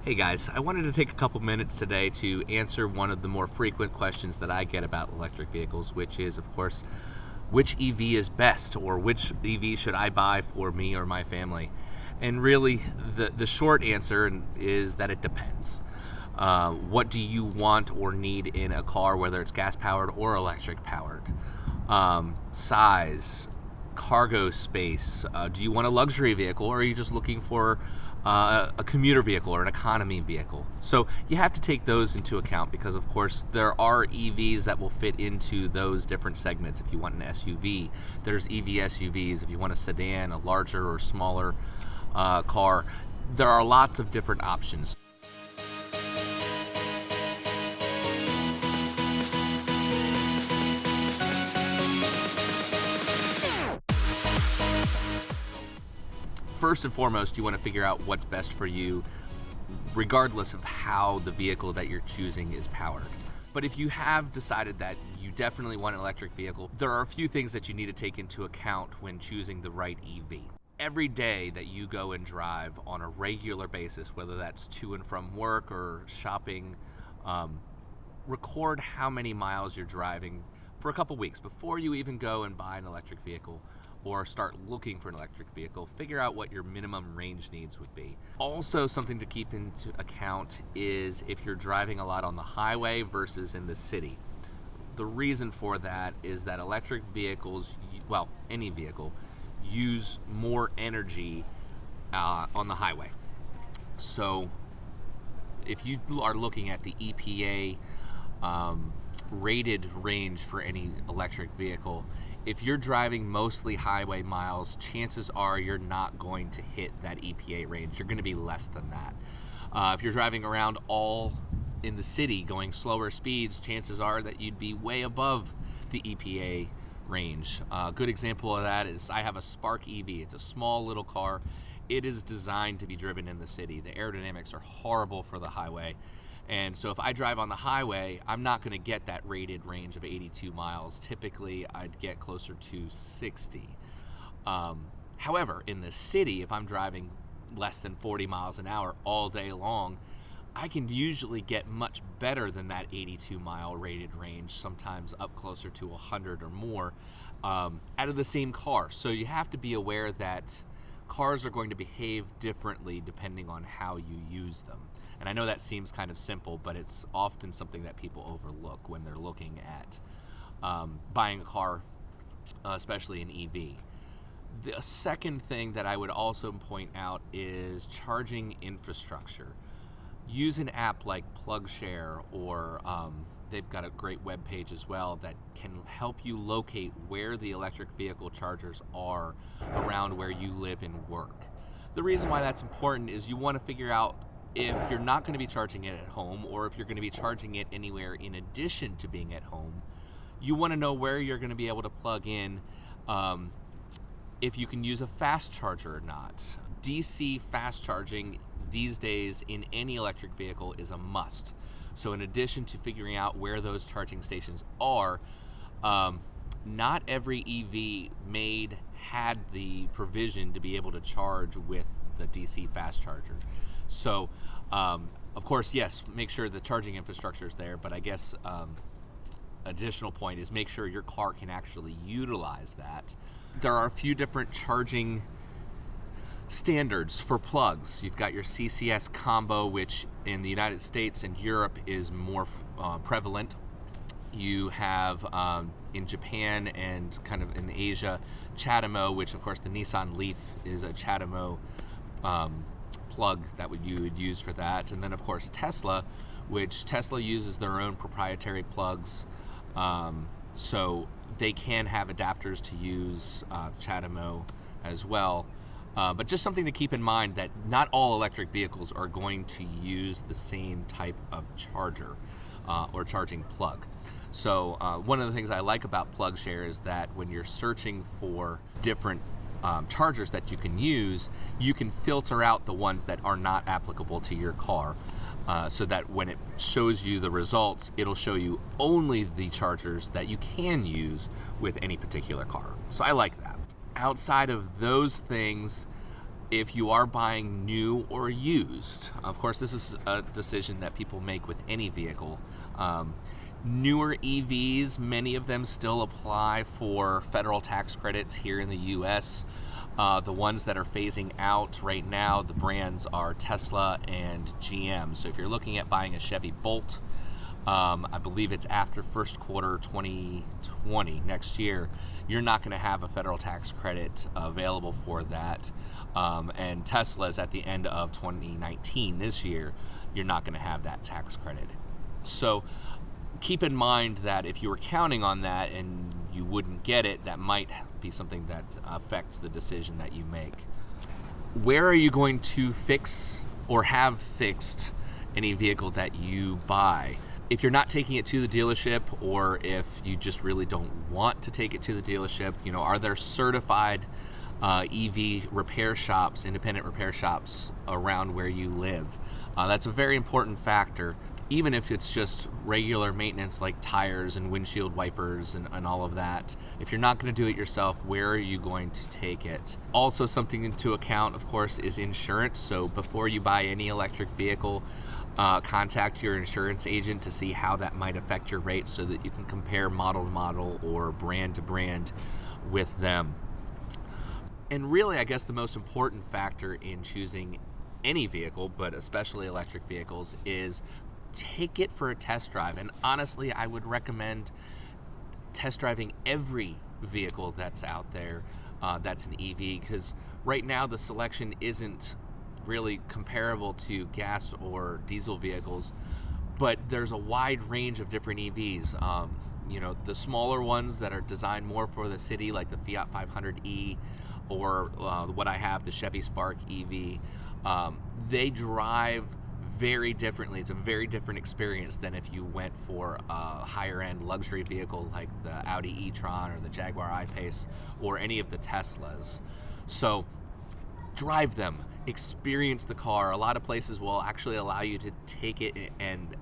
Hey guys, I wanted to take a couple minutes today to answer one of the more frequent questions that I get about electric vehicles, which is, of course, which EV is best, or which EV should I buy for me or my family? And really, the short answer is that it depends. What do you want or need in a car, whether it's gas powered or electric powered? Size, cargo space. Do you want a luxury vehicle, or are you just looking for a commuter vehicle or an economy vehicle? So you have to take those into account because, of course, there are EVs that will fit into those different segments. If you want an SUV, there's EV SUVs. If you want a sedan, a larger or smaller car, there are lots of different options. First and foremost, you want to figure out what's best for you, regardless of how the vehicle that you're choosing is powered. But if you have decided that you definitely want an electric vehicle, there are a few things that you need to take into account when choosing the right EV. Every day that you go and drive on a regular basis, whether that's to and from work or shopping, record how many miles you're driving for a couple weeks before you even go and buy an electric vehicle or start looking for an electric vehicle. Figure out what your minimum range needs would be. Also, something to keep into account is if you're driving a lot on the highway versus in the city. The reason for that is that electric vehicles, well, any vehicle, use more energy on the highway. So if you are looking at the EPA rated range for any electric vehicle, if you're driving mostly highway miles, chances are you're not going to hit that EPA range. You're going to be less than that. If you're driving around all in the city going slower speeds, chances are that you'd be way above the EPA range. A good example of that is I have a Spark EV. It's a small little car. It is designed to be driven in the city. The aerodynamics are horrible for the highway. And so if I drive on the highway, I'm not going to get that rated range of 82 miles. Typically, I'd get closer to 60. However, in the city, if I'm driving less than 40 miles an hour all day long, I can usually get much better than that 82 mile rated range, sometimes up closer to 100 or more, out of the same car. So you have to be aware that cars are going to behave differently depending on how you use them. And I know that seems kind of simple, but it's often something that people overlook when they're looking at buying a car, especially an EV. The second thing that I would also point out is charging infrastructure. Use an app like PlugShare, or they've got a great web page as well that can help you locate where the electric vehicle chargers are around where you live and work. The reason why that's important is you want to figure out if you're not going to be charging it at home, or if you're going to be charging it anywhere in addition to being at home. You want to know where you're going to be able to plug in, if you can use a fast charger or not. DC fast charging these days in any electric vehicle is a must. So in addition to figuring out where those charging stations are, not every EV had the provision to be able to charge with the DC fast charger. So, of course, yes, make sure the charging infrastructure is there, but I guess additional point is make sure your car can actually utilize that. There are a few different charging standards for plugs. You've got your CCS combo, which in the United States and Europe is more prevalent. You have in Japan and kind of in Asia, CHAdeMO, which of course the Nissan Leaf is a CHAdeMO plug that you would use for that. And then of course Tesla, which Tesla uses their own proprietary plugs, so they can have adapters to use CHAdeMO as well. But just something to keep in mind that not all electric vehicles are going to use the same type of charger or charging plug. So one of the things I like about PlugShare is that when you're searching for different chargers that you can use, you can filter out the ones that are not applicable to your car, so that when it shows you the results, it'll show you only the chargers that you can use with any particular car. So I like that. Outside of those things, If you are buying new or used, of course, this is a decision that people make with any vehicle. Newer EVs, many of them still apply for federal tax credits here in the US. The ones that are phasing out right now, the brands are Tesla and GM. So if you're looking at buying a Chevy Bolt, I believe it's after first quarter 2020, next year, you're not going to have a federal tax credit available for that. And Tesla's at the end of 2019, this year, you're not going to have that tax credit. So keep in mind that if you were counting on that and you wouldn't get it, that might be something that affects the decision that you make. Where are you going to fix or have fixed any vehicle that you buy? If you're not taking it to the dealership, or if you just really don't want to take it to the dealership, are there certified EV repair shops, independent repair shops around where you live? That's a very important factor. Even if it's just regular maintenance like tires and windshield wipers and all of that, if you're not going to do it yourself, where are you going to take it? Also, something to account, of course, is insurance. So before you buy any electric vehicle, contact your insurance agent to see how that might affect your rate so that you can compare model to model or brand to brand with them. And really, I guess the most important factor in choosing any vehicle, but especially electric vehicles, is take it for a test drive. And honestly, I would recommend test driving every vehicle that's out there that's an EV, because right now the selection isn't really comparable to gas or diesel vehicles, but there's a wide range of different EVs. The smaller ones that are designed more for the city, like the Fiat 500e, or what I have, the Chevy Spark EV, they drive very differently. It's a very different experience than if you went for a higher end luxury vehicle like the Audi e-tron or the Jaguar I-Pace or any of the Teslas. So drive them, experience the car. A lot of places will actually allow you to take it and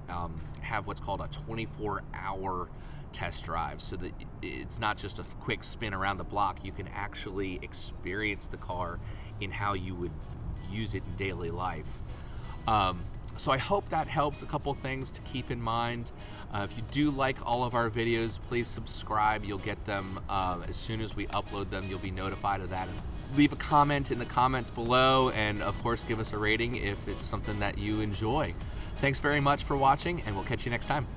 have what's called a 24-hour test drive, so that it's not just a quick spin around the block. You can actually experience the car in how you would use it in daily life. So I hope that helps. A couple things to keep in mind. If you do like all of our videos, please subscribe. You'll get them as soon as we upload them. You'll be notified of that. And leave a comment in the comments below, and of course give us a rating if it's something that you enjoy. Thanks very much for watching, and we'll catch you next time.